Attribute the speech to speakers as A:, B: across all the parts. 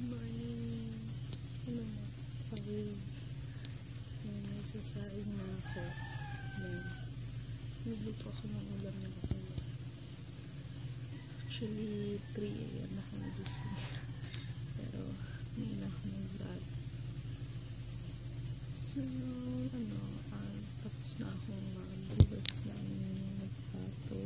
A: morning. Ano na? Pag-ibig. May sasain na ako. Nagluto ako ng ulam na bakula. Actually, 3 AM na ako nagising. Pero, hindi na ako nag-vlog. So, tapos na akong mag-bugas ng nagpato.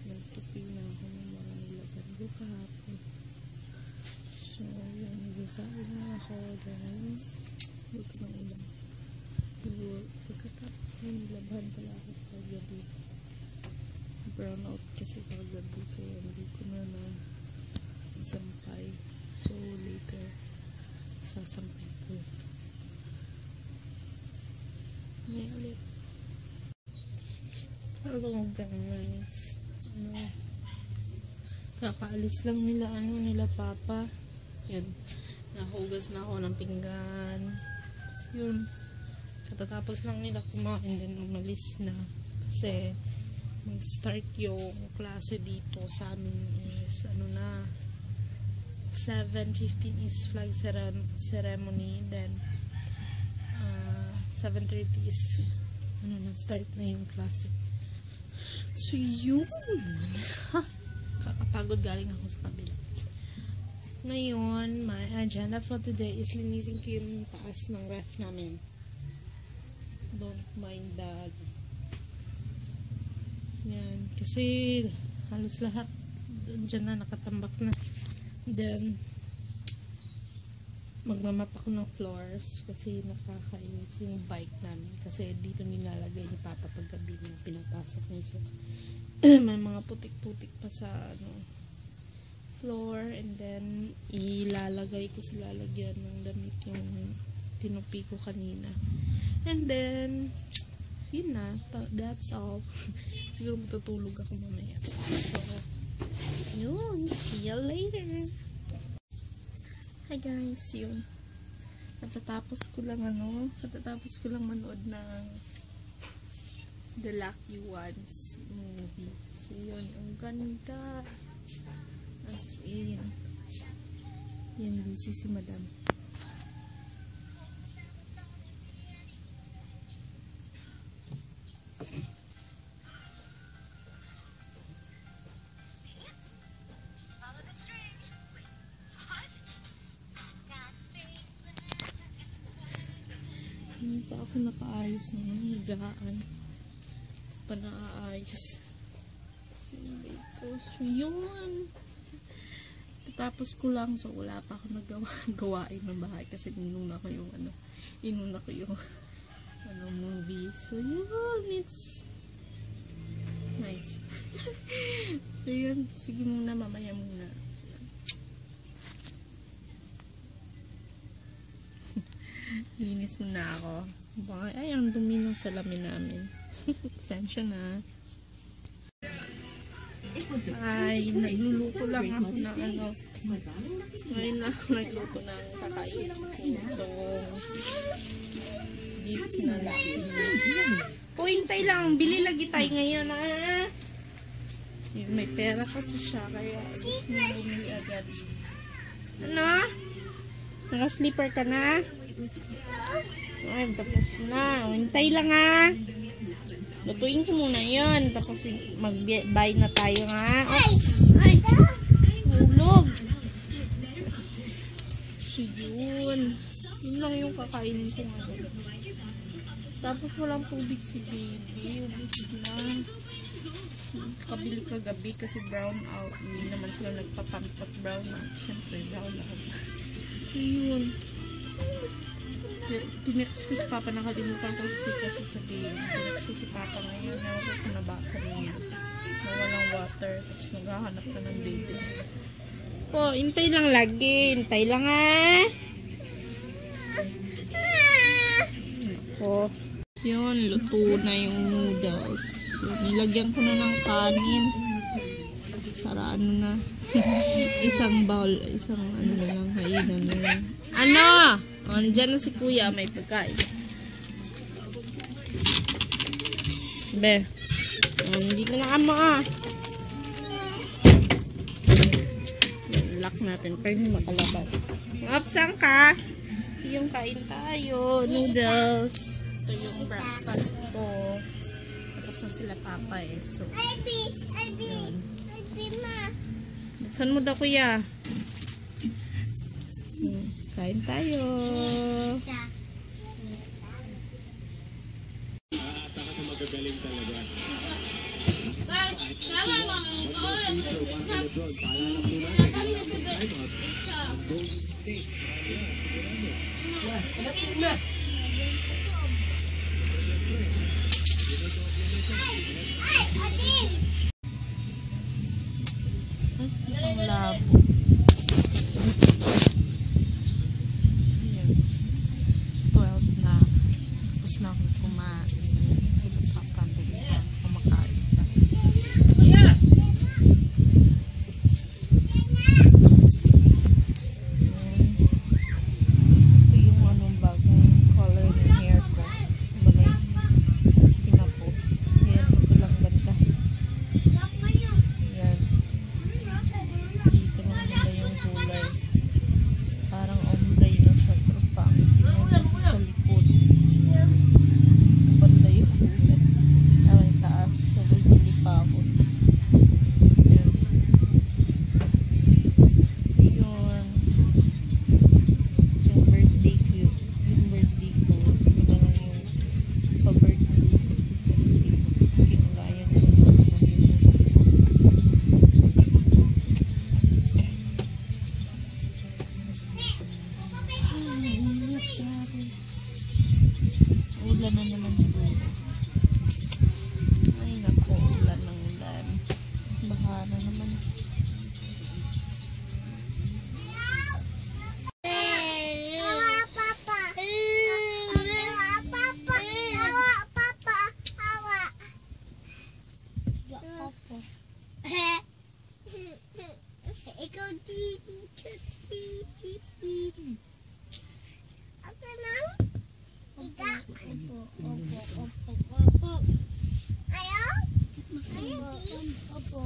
A: Nagtupi na ako ng mga nilaban ko kahapon. So, yun, nagisain na ako. Then, luto ng ulam. Pagkatapos na nilaban pala ako kagabi. Brown out kasi kagabi kaya hindi ko na sampay. So, later, sasampay ko. May ulit. Hello guys. Kakaalis lang nila papa. Yun. Nahugas na ako ng pinggan. Tapos yun. Katatapos lang nila kumain din umalis na. Kasi mag-start yung klase dito sa amin is 7:15 is flag ceremony. Then 7:30 is start na yung klase. So yun. Kakapagod galing ako sa kabila. Ngayon, my agenda for today is linisin ko yung taas ng ref namin. Don't mind that. Yan. Kasi halos lahat dyan na nakatambak na. Then magmamap ako ng floors kasi nakakainis yung bike namin. Kasi dito nilalagay ni Papa paggabi na pinapasok niya. So, may mga putik-putik pa sa floor, and then ilalagay ko sa lalagyan ng damit yung tinupi ko kanina. And then yun na, that's all. Siguro matutulog ako mamaya. So yun, see you later. Hi guys, yun. Katatapos ko lang manood ng The Lucky Ones movie. So yun, ang ganda. As in, yan, busy si Madam. Hindi pa ako nakaayos ng higaan. Pa naaayos. So yun. Tapos ko lang, so wala pa ako gawain ng bahay kasi inuna ko yung movie. So yun, it's nice. So yun, sige muna, mamaya muna. Linis muna ako. Ay, ang dumi ng salamin namin. Pasensya na. Ay, nagluluto lang ako ng ngayon lang nagluto ng kakain. Itong beef na lang. Puhintay lang, bili lagi tayo ngayon may pera kasi siya, kaya gusto niya bumili agad. Ano? Naka-sleeper ka na? Ay, tapos na. Hintay lang lutuin ko muna yun. Tapos mag-buy na tayo Ay! Hulog! So yun. Yun lang yung kakainin ko ngayon. Tapos walang tubig si baby. Ubus na. Kabili kagabi kasi brown out. Hindi naman sila nagpapampot brown out. Siyempre brown out. So yun. Tinext ko si Papa, nakalimutan ko kasi sabihin. Tinext ko si Papa ngayon, naman ko nabasa niya na walang water, tapos naghahanap ka ng baby. Po, hintay lang lagi. Hintay lang Ako. Yun, luto na yung noodles. So, nilagyan ko na ng kanin. Para isang bowl, isang na lang, hainan na lang. Andyan na si Kuya, may pagkain. Be. Dito na kamo lock natin para hindi makalabas. Saan ka? Yung kain tayo. Noodles. Ito yung breakfast ko. Tapos na sila papa eh. So, buksan mo daw kuya. Kain tayo.
B: Magagaling talaga.
A: Ang labo. Ayan. 12 na. Tapos na akong kumain. Sila papandali na kumakain pa. Ito yung anong bagong color ng hair ko. Balay. Pinapos. Ayan, ito lang ganda. Ayan. Dito lang ganda yung kulay. Parang ombre na siya. Pero pangit yun sa likod. Banda yung kulay. Ay, taas. So, bili pa ako. Ayan. Yun. Yung birthday ko. Yung birthday ko. Yun na lang yung pa-birthday ko. Kasi kinulayan ko na naman yun. Ulan na naman siguro. Ay nako, ulan ng ulan. Baha na naman.
C: Ikaw dito. Ako lang? Ika? Opo. Ayaw? Opo.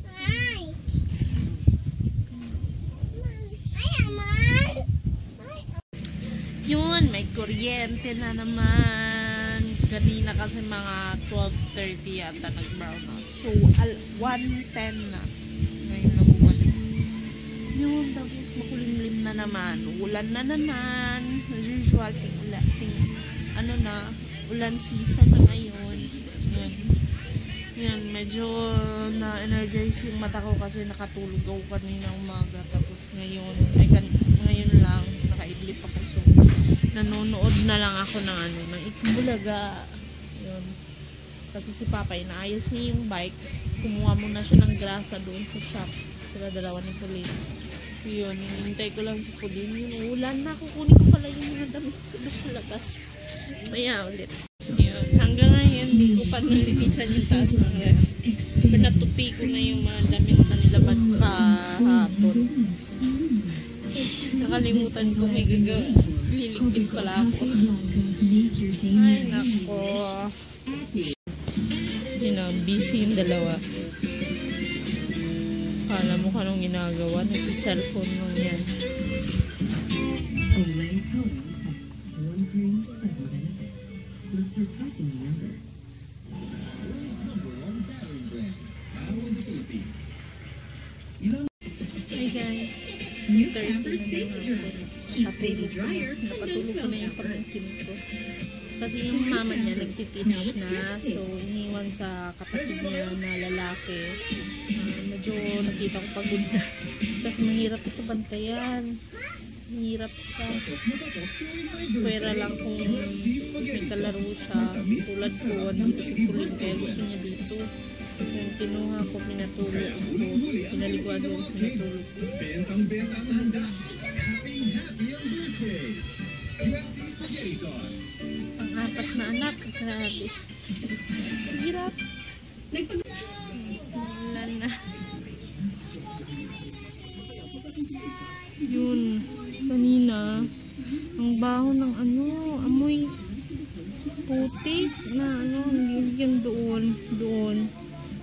C: Ay. Ayaw, man.
A: Yun, may kuryente na naman. Kanina kasi mga 12:30 yata nag-brown out. So, 1:10 na. Ngayon na bumalik. Yun, tapos makulimlim na naman. Ulan na naman. As usual, ano na, ulan season na ngayon. Yun. Yan, medyo na-energize yung mata ko kasi nakatulog ako kanina umaga. Tapos ngayon, ngayon lang, nakaidlip ako. So, nanonood na lang ako ng ng Itbulaga. Yun. Kasi si Papa, inaayos niya yung bike. Kumuha muna siya ng grasa doon sa shop. Sila dalawa ni Pauline. Yun, hinihintay ko lang si Pauline. Yung ulan na, kukunin ko pala yung mga damit ko doon sa labas. Maya ulit. Yun. Hanggang ngayon, hindi ko pa nilinisan yung taas ng ref. Pero natupi ko na yung mga damit na nilaban kahapon. Nakalimutan ko may liligpit pala ako. Ay, nako. You know, busy yung dalawa. Kala mo ka nung ginagawa. Nagsi-cellphone nung yan. Hey guys, 30 na napatulog ko na yung pamangkin ko. Kasi yung mama niya nagtititch na, so iniwan sa kapatid niya na lalaki. Medyo nakita ko pagod na. Kasi mahirap ito bantayan. Mahirap siya. Pwera lang kung may kalaro siya. Tulad ko, dito si Pauline, kaya gusto niya dito. Yung kinuha ko, pinatulog ko. Pinaliguan doon sa pinatulog ko. Pang-apat na anak. Grabe. Hirap. Wala na. Yun. Kanina. Ang baho ng amoy puti na yung doon.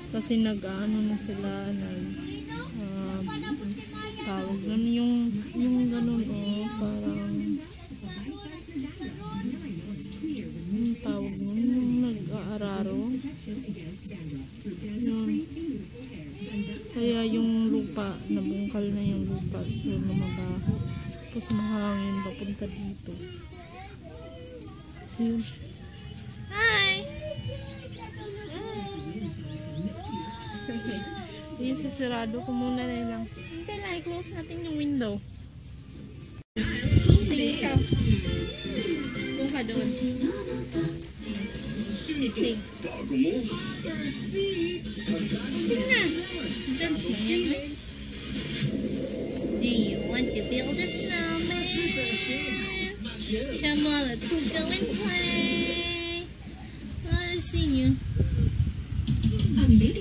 A: Kasi nag-ano na sila, tawag nun, yung ganun, oh, parang, yung tawag nun, yung nag-aararo. Yun. Kaya yung lupa, nabungkal na yung lupa, so lumabaho. Tapos mahangin papunta dito. Yun. Hi! Yung sasarado ko muna na lang. Hindi lang, i-close natin yung window. Sing ka. Doon ka doon. Sing. Sing na. Dance mo yan, eh. Do you want to build a snowman? Come on, let's go and play. I wanna see you.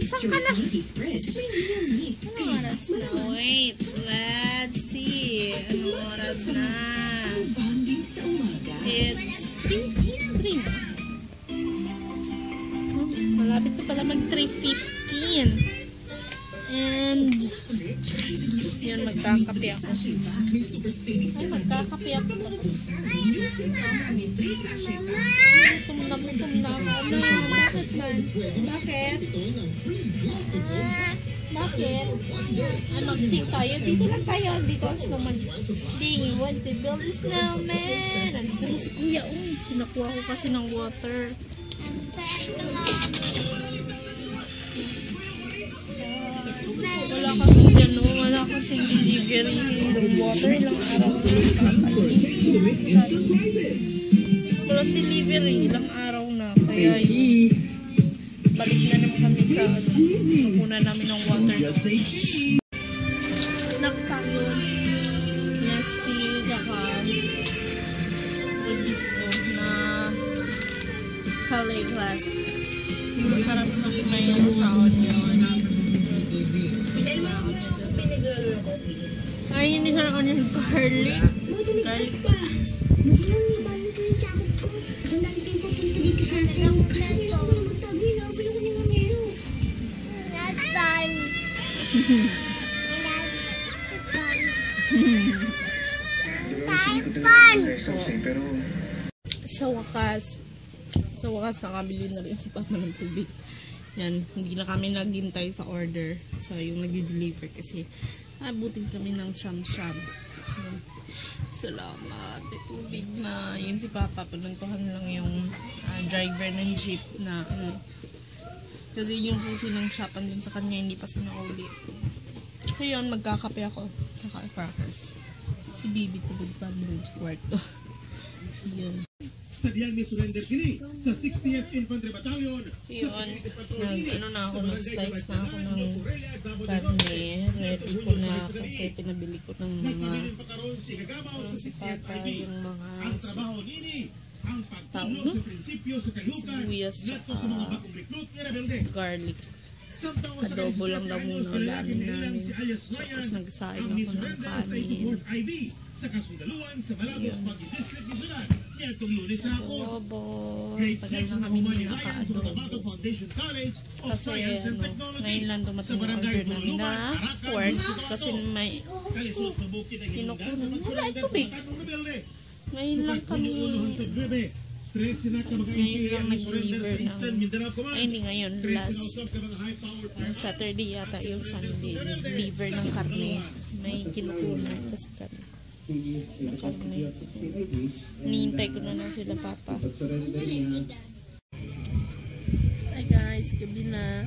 A: Saan ka na? Ano oras na? Wait, let's see. Ano oras na? It's 3 na. Oh, malapit na pala mag 3:15. And yun, magkakape ako. Ay, magkakape ako. Gutom na ako. Bakit man? Bakit? Bakit? Ay, mag-sing tayo. Dito lang tayo. Dito ang snowman. Do you want to build a snowman? Nandito na si Kuya. Nakuha ko kasi ng water. Wala kasing gano'n, wala kasing delivery ng water. Ilang araw na walang delivery, ilang araw na. Kaya yun, balik na naman kami sa kuna namin ng water. Snacks tayo. Nesty, tsaka Rubisco na Calais glass. Masarap kasi may taon yun. Ay, hindi na ako yung garlic. Garlic pa. Sa wakas nakabili na rin si Papa ng tubig. Yan, hindi na kami naghintay sa order. So, yung nag-deliver kasi abutin kami ng siyam-siyam. Salamat. May tubig na. Yun si Papa. Pinuntuhan lang yung driver ng jeep na kasi yung susi ng shop andun sa kanya, hindi pa sinauli. Ngayon, magkakape ako. Naka-crackers. Si Bibi tubig pa doon sa kwarto. So, yun.
B: Sa diyan may surrender kini sa 60th Infantry Battalion.
A: Yun, nag-slice na ako ng karne. Ready ko na kasi pinabili ko ng mga si Papa yung mga tao, no? Sibuyas tsaka garlic. Adobo lang daw muna ulamin namin. Tapos nagsaing ako ng kanin.
B: Sa kasundaluan sa Malagos Pag-District ni Sudan. Kaya itong Lunes sa ako.
A: Adobo. Tagal na kami naka-adobo. Kasi ngayon lang dumating yung order namin na pork. Kasi may kinukunan. Wala yung tubig. Ngayon lang kami nag-deliver ng ay hindi ngayon, last Saturday yata yung Sunday, nag-deliver ng karne. May kinukunan kasi kami ng karne. Nihintay ko na lang sila Papa. Hi guys, gabi na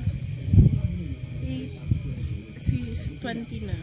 A: 8:20 na.